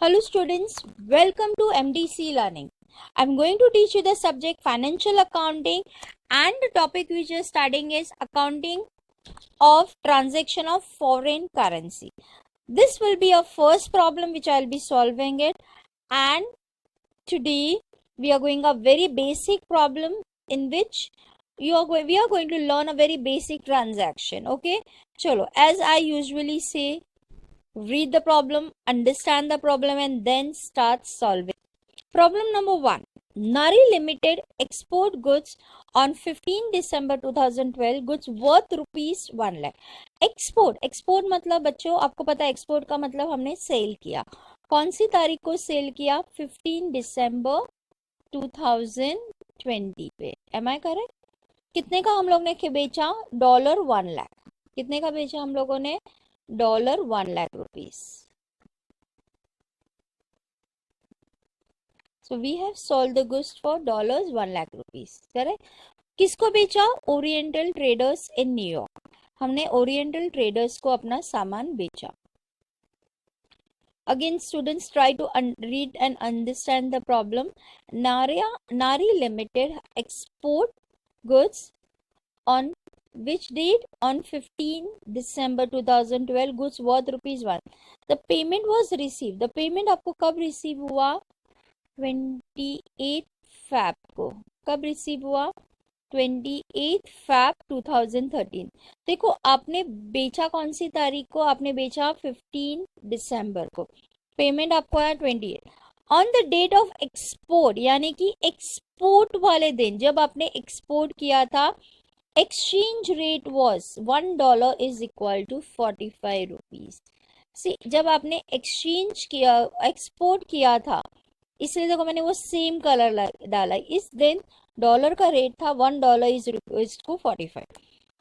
Hello students, welcome to MDC Learning. I'm going to teach you the subject financial accounting and the topic which is studying is accounting of transaction of foreign currency. This will be a first problem which I'll be solving it, and today we are going a very basic problem in which we are going to learn a very basic transaction. Okay, chalo, as I usually say, read the problem, understand the problem, and then start solving. Problem number 1. Nari Limited export goods on 15 December 2012, goods worth rupees 1 lakh. Export मतलब बच्चों आपको पता है export का मतलब हमने cell किया. कौन सी तारीख को सेल किया? 15 दिसंबर 2020 पे. Am I correct? कितने का हम लोग ने बेचा? $1 लाख. कितने का बेचा हम लोगों ने? $1 lakh rupees. So we have sold the goods for $1 lakh rupees. Correct? किसको बेचा? Oriental traders in New York. हमने ओरिएंटल ट्रेडर्स को अपना सामान बेचा. Again, students try to read and understand the problem. Nari Limited export goods on which date? On 15 December 2012, goods worth rupees 1. The payment was received. The payment आपको कब receive हुआ? 28 Feb को. कब receive हुआ? 28 Feb 2013. देखो आपने बेचा कौन सी तारीख को? आपने बेचा 15 दिसंबर को. पेमेंट आपको आया 28. On the date of export, यानी कि एक्सपोर्ट वाले दिन जब आपने एक्सपोर्ट किया था, exchange rate was $1 is equal to 45 rupees. See, जब आपने exchange किया, एक्सपोर्ट किया था, इसलिए देखो मैंने वो सेम कलर डाला. इस दिन डॉलर का रेट था $1 is equals to 45.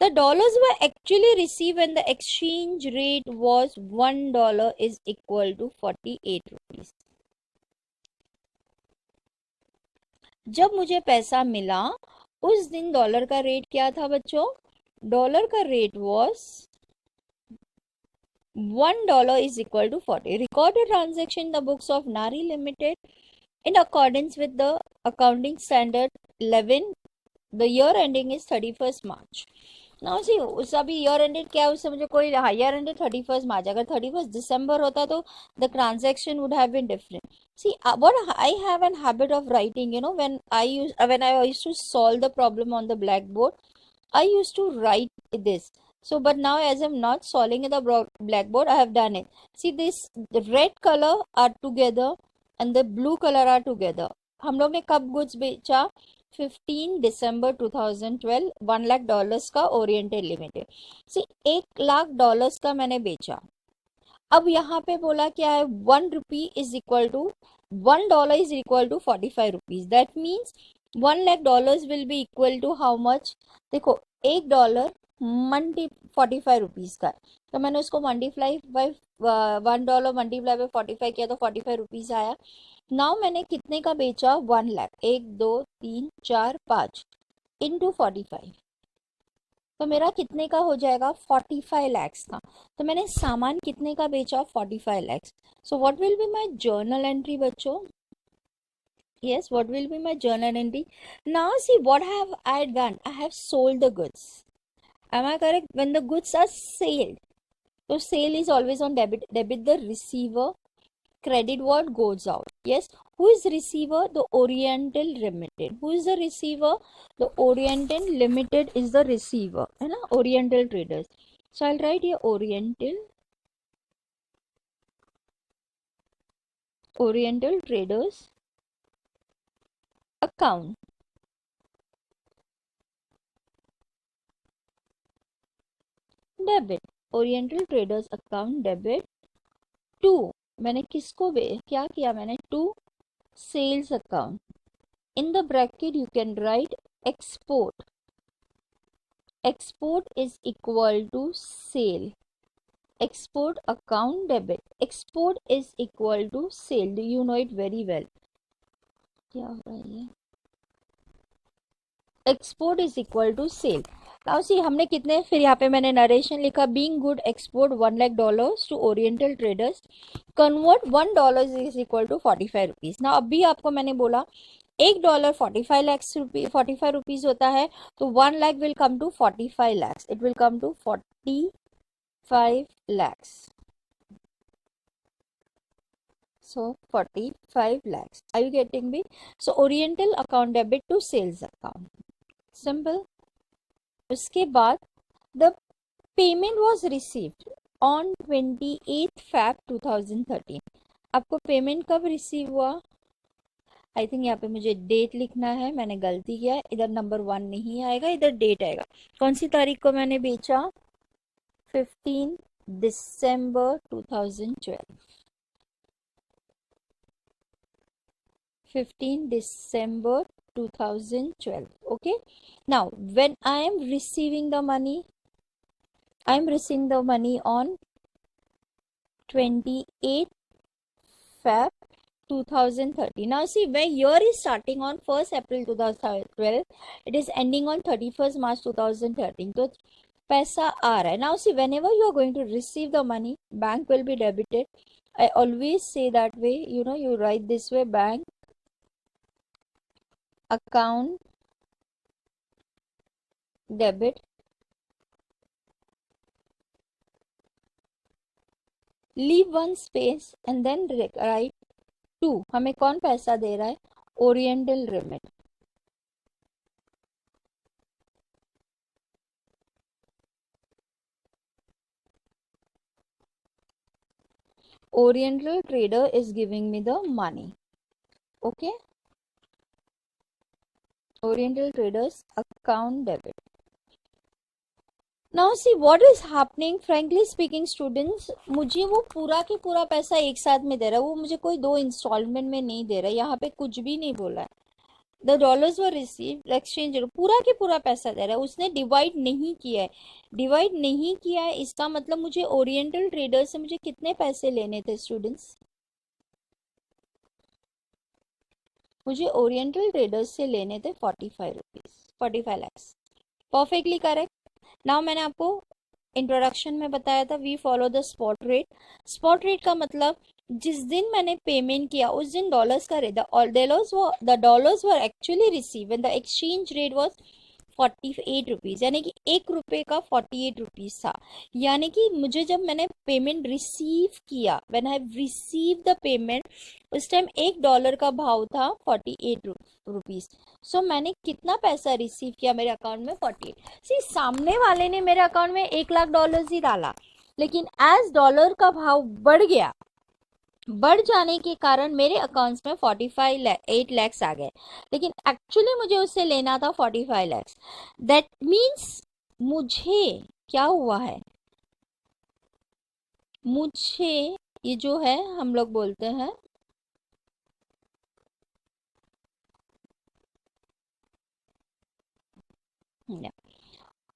The dollars were actually received when the exchange rate was $1 is equal to 48 rupees. जब मुझे पैसा मिला उस दिन डॉलर का रेट क्या था बच्चों? डॉलर का rate was $1 is equal to 40. Recorded transaction in the books of Nari Limited in accordance with the accounting standard 11. The year ending is 31st March. Now see, उस अभी year ended क्या है उससे मुझे कोई year ended 31st March. अगर 31st December होता तो the transaction would have been different. See, what I have an habit of writing, when I used to solve the problem on the blackboard, I used to write this. So, but now as I'm not solving in the blackboard, I have done it. See, the red color are together and the blue color are together. हम लोग ने कब goods बेचा? 15 दिसंबर 2012, $1 lakh का oriental limited. सी $1 lakh का मैंने बेचा. अब यहाँ पे बोला क्या है? $1 is equal to $1 is equal to 45 rupees. That means $1 lakh will be equal to how much? देखो $1 मल्टी 45 रुपीज का, तो मैंने उसको मल्टीप्लाई बाई $1 मल्टीप्लाई बाई 45 किया तो 45 रुपीज आया. नाउ मैंने कितने का बेचा? 1 लाख. 1 2 3 4 5 इंटू 45, तो मेरा कितने का हो जाएगा? 45 lakhs का. तो मैंने सामान कितने का बेचा? 45 lakhs. So what will be my journal entry बच्चों? Yes, what will be my journal entry? Now see what have I done? I have sold the goods. Am I correct? When the goods are sold, so sale is always on debit. Debit the receiver, credit what goes out. Yes, who is receiver? The Oriental Limited. Who is the receiver? The Oriental Limited is the receiver. है ना? Oriental Traders. So I'll write here Oriental Traders account. Debit. Oriental Traders account debit to, मैंने किसको क्या किया? मैंने to sales account. In the bracket you can write export. Export is equal to sale. Export account debit. Export is equal to sale. Do you know it very well? क्या हो रहा है? Export is equal to sale. Now see हमने कितने, फिर यहाँ पे मैंने नरेशन लिखा, being good export $1 lakh to oriental traders, convert $1 is equal to 45 rupees. ना अभी आपको मैंने बोला $1 45 रुपीज होता है, तो 1 lakh will come to 45 lakhs, it will come to 45 lakhs. So 45 lakhs. Are you getting me? So Oriental account debit to sales account. Simple. उसके बाद the payment was received on 28th Feb 2013. आपको पेमेंट कब receive हुआ? I think यहाँ पे मुझे date लिखना है, मैंने गलती किया है, इधर नंबर 1 नहीं आएगा, इधर डेट आएगा। कौन सी तारीख को मैंने बेचा? 15 दिसंबर 2012। 15 December 2012. Okay, now when I am receiving the money, I am receiving the money on 28 Feb 2030. Now see, where year is starting on 1st April 2012, it is ending on 31st March 2013. तो पैसा आ रहा है. Now see, whenever you are going to receive the money, bank will be debited. I always say that way, you know, you write this way, bank account debit, leave one space and then write to. हमें कौन पैसा दे रहा है? Oriental remit. Oriental trader is giving me the money. Okay, Oriental traders account debit. Now see what is happening. Frankly speaking students, मुझे वो पूरा के पूरा पैसा एक साथ में दे रहा है, वो मुझे कोई 2 इंस्टॉलमेंट में नहीं दे रहा है. यहाँ पे कुछ भी नहीं बोला है. The dollars were received exchange, पूरा के पूरा पैसा दे रहा है, उसने डिवाइड नहीं किया है. डिवाइड नहीं किया है इसका मतलब मुझे ओरिएंटल ट्रेडर से मुझे कितने पैसे लेने थे स्टूडेंट्स? मुझे ओरिएंटल ट्रेडर्स से लेने थे 45 rupees, 45 lakhs. Perfectly correct. Now मैंने आपको इंट्रोडक्शन में बताया था, we follow the spot rate. Spot rate का मतलब जिस दिन मैंने पेमेंट किया उस दिन डॉलर्स का rate, the dollars were actually receive when the exchange rate was 48 rupees, यानी कि 1 रुपये का 48 रुपीज था. यानी कि मुझे जब मैंने पेमेंट रिसीव किया, when I receive the payment, उस टाइम $1 का भाव था 48 रुपीज. सो मैंने कितना पैसा रिसीव किया मेरे अकाउंट में? 48. सी, सामने वाले ने मेरे अकाउंट में $1 लाख ही डाला, लेकिन एज डॉलर का भाव बढ़ गया, बढ़ जाने के कारण मेरे अकाउंट्स में 8 लैक्स आ गए, लेकिन एक्चुअली मुझे उससे लेना था 45 लैक्स. दैट मीन्स मुझे क्या हुआ है? मुझे ये जो है हम लोग बोलते हैं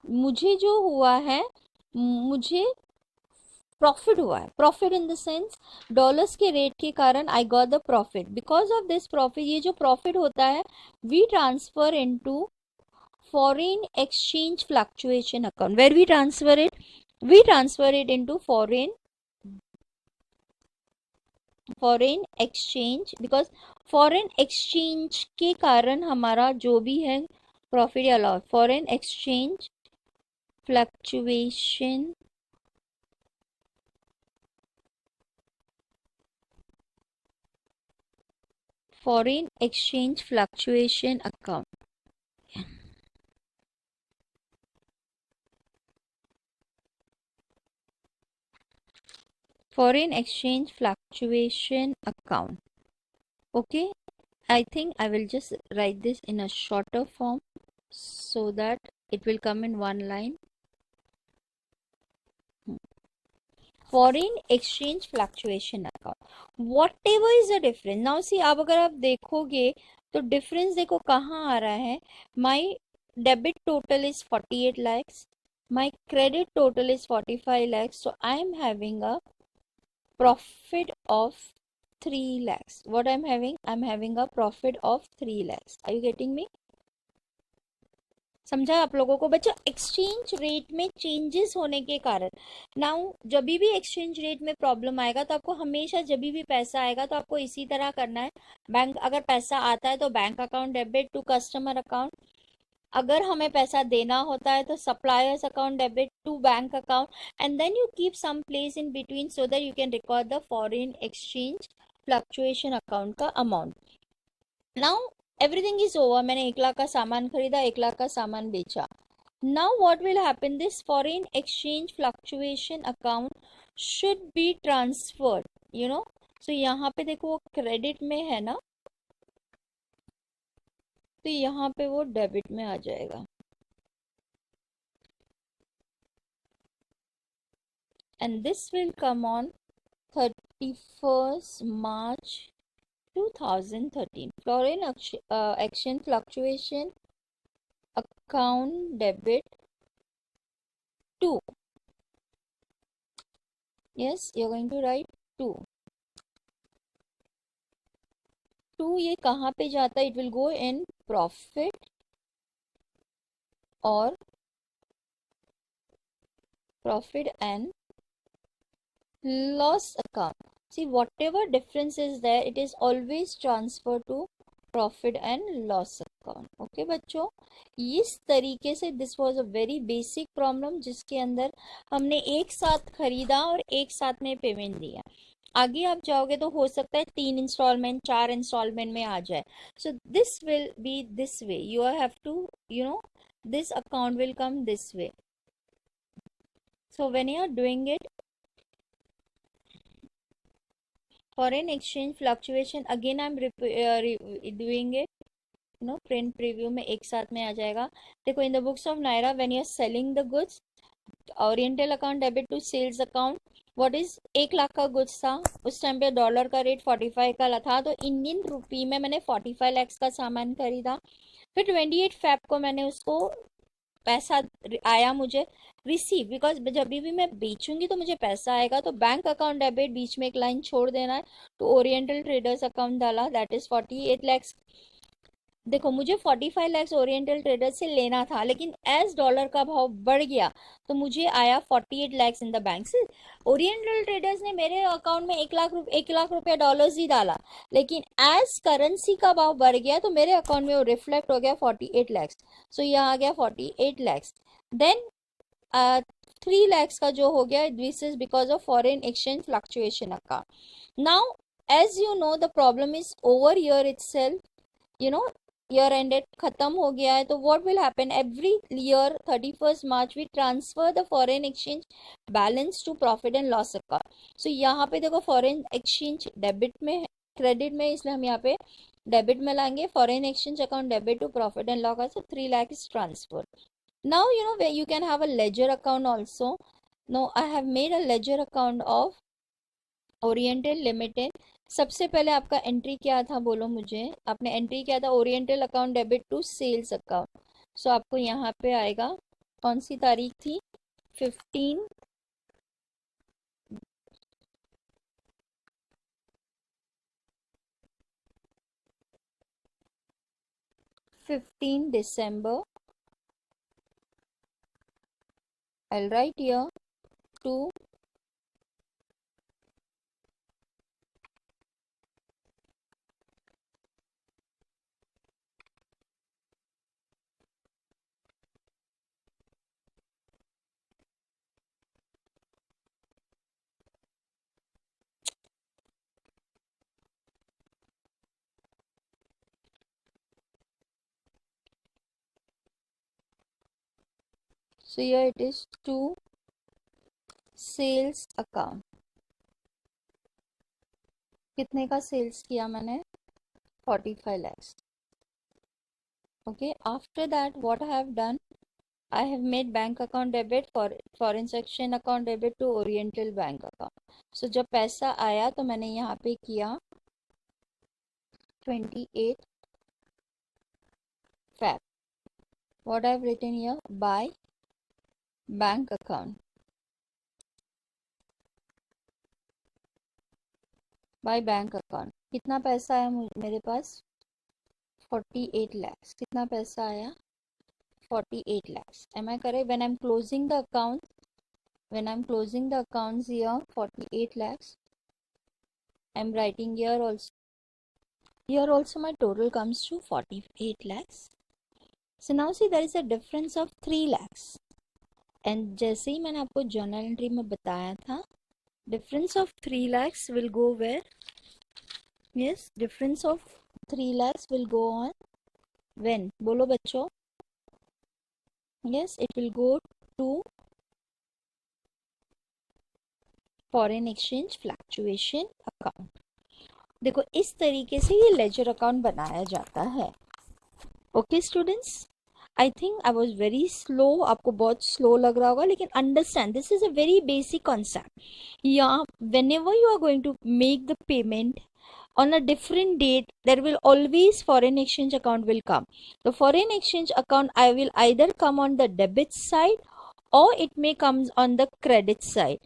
मुझे जो हुआ है, मुझे प्रॉफिट हुआ है. Profit in the sense dollars के रेट के कारण I got the profit. Because of this profit, ये जो प्रॉफिट होता है we transfer into foreign exchange fluctuation account. Where we transfer it? We transfer it into foreign exchange, because foreign exchange के कारण हमारा जो भी है प्रॉफिट या loss, foreign exchange fluctuation foreign exchange fluctuation account. Foreign exchange fluctuation account. Okay, I think I will just write this in a shorter form so that it will come in one line. Foreign exchange fluctuation account. Whatever is the difference. Now see, अब अगर आप देखोगे तो difference देखो कहाँ आ रहा है. My debit total is 48 lakhs. My credit total is 45 lakhs. So I am having a profit of 3 lakhs. What I'm having? I'm having a profit of 3 lakhs. Are you getting me? समझा आप लोगों को बच्चों? Exchange rate में changes होने के कारण now जब भी एक्सचेंज रेट में प्रॉब्लम आएगा तो आपको हमेशा जब भी पैसा आएगा तो आपको इसी तरह करना है। बैंक अगर पैसा आता है तो bank account debit to customer account, अगर हमें पैसा देना होता है तो suppliers account debit to bank account, and then you keep some place in between so that you can record the foreign exchange fluctuation account का amount. Now everything is over, मैंने 1 लाख का सामान खरीदा, 1 लाख का सामान बेचा। Now what will happen, this foreign exchange fluctuation account should be transferred, you know. So यहाँ पे देखो वो क्रेडिट में है ना, तो यहाँ पे वो डेबिट में आ जाएगा। And this will come on 31st March 2013, foreign exchange fluctuation account debit to, yes, you're going to write 2 ये कहाँ पे जाता है, it will go in profit और profit and loss account. See, whatever difference is there, it is always transferred to profit and loss account. Okay बच्चों, इस तरीके से this was a very basic problem जिसके अंदर हमने एक साथ खरीदा और एक साथ में पेमेंट दिया। आगे आप जाओगे तो हो सकता है 3 इंस्टॉलमेंट 4 इंस्टॉलमेंट में आ जाए। So this will be this way, you have to you know this account will come this way. So when you are doing it, foreign exchange fluctuation, again I'm doing it, you know, print preview में एक साथ में आ जाएगा। देखो, in the books of Naira when you are selling the goods, oriental account debit to sales account, what is 1 lakh का goods था, उस time पे डॉलर का रेट 45 का था, तो इंडियन रुपी में मैंने 45 लैक्स का सामान खरीदा। फिर 28 फैब को मैंने उसको पैसा आया मुझे रिसीव, बिकॉज जब भी मैं बेचूंगी तो मुझे पैसा आएगा, तो बैंक अकाउंट डेबिट बीच में एक लाइन छोड़ देना है, तो ओरिएंटल ट्रेडर्स अकाउंट डाला, दैट इज 48 लैक्स। देखो, मुझे 45 लैक्स ओरिएंटल ट्रेडर्स से लेना था, लेकिन एज डॉलर का भाव बढ़ गया तो मुझे आया 48 लैक्स इन द बैंक से। ओरिएंटल ट्रेडर्स ने मेरे अकाउंट में 1 लाख रुपया डॉलर्स ही डाला, लेकिन एज करेंसी का भाव बढ़ गया तो मेरे अकाउंट में वो रिफ्लेक्ट हो गया 48 लैक्स। सो यहाँ आ गया 48 लैक्स। देन 3 लैक्स का जो हो गया, this is because of foreign exchange fluctuation account. Now as you know the problem is over here itself, you know, year ended खत्म हो गया है, तो what will happen, every year 31st March we transfer the foreign exchange balance to profit and loss account. So यहाँ पे देखो foreign exchange debit में है, क्रेडिट में, इसलिए हम यहाँ पे डेबिट में लाएंगे, foreign exchange account debit to profit and loss, so 3 lakh is transferred. Now you know where you can have a ledger account also. Now I have made a ledger account of oriental limited. सबसे पहले आपका entry क्या था, बोलो मुझे, आपने entry क्या था, oriental account debit to sales account. So आपको यहाँ पे आएगा, कौन सी तारीख थी, 15 December, I'll write here to so here it is to sales account. कितने का सेल्स किया मैंने, 45 lakhs। okay, after that what I have done, I have made bank account debit for foreign section account debit to Oriental bank account. So जब पैसा आया तो मैंने यहाँ पे किया 28 Feb. What I have written here, by bank account, by bank account। कितना पैसा आया मेरे पास, 48 lakhs। कितना पैसा आया, 48 lakhs. Am I correct? When I'm closing the account, when I'm closing the accounts here, 48 lakhs, I'm writing here also. Here also my total comes to 48 lakhs. So now see there is a difference of 3 lakhs. And जैसे ही मैंने आपको journal entry में बताया था, difference of 3 lakhs will go where? Yes, difference of 3 lakhs will go on when? बोलो बच्चों. Yes, it will go to foreign exchange fluctuation account. देखो इस तरीके से ये लेजर अकाउंट बनाया जाता है. Okay students, I think I was very slow, आपको बहुत स्लो लग रहा होगा, लेकिन understand this is a very basic concept. Yeah whenever you are going to make the payment on a different date, there will always foreign exchange account will come. The foreign exchange account I will either come on the debit side or it may comes on the credit side.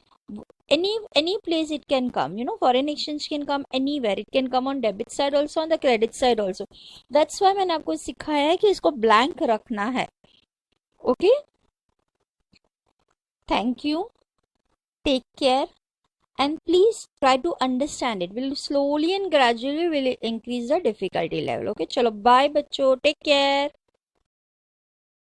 Any place it can come, you know, foreign exchange can come anywhere. It can come on debit side also, on the credit side also. That's why मैंने आपको सिखाया है कि इसको blank रखना है. Okay, thank you, take care, and please try to understand it. Will slowly and gradually will increase the difficulty level. Okay, चलो bye बच्चों, take care.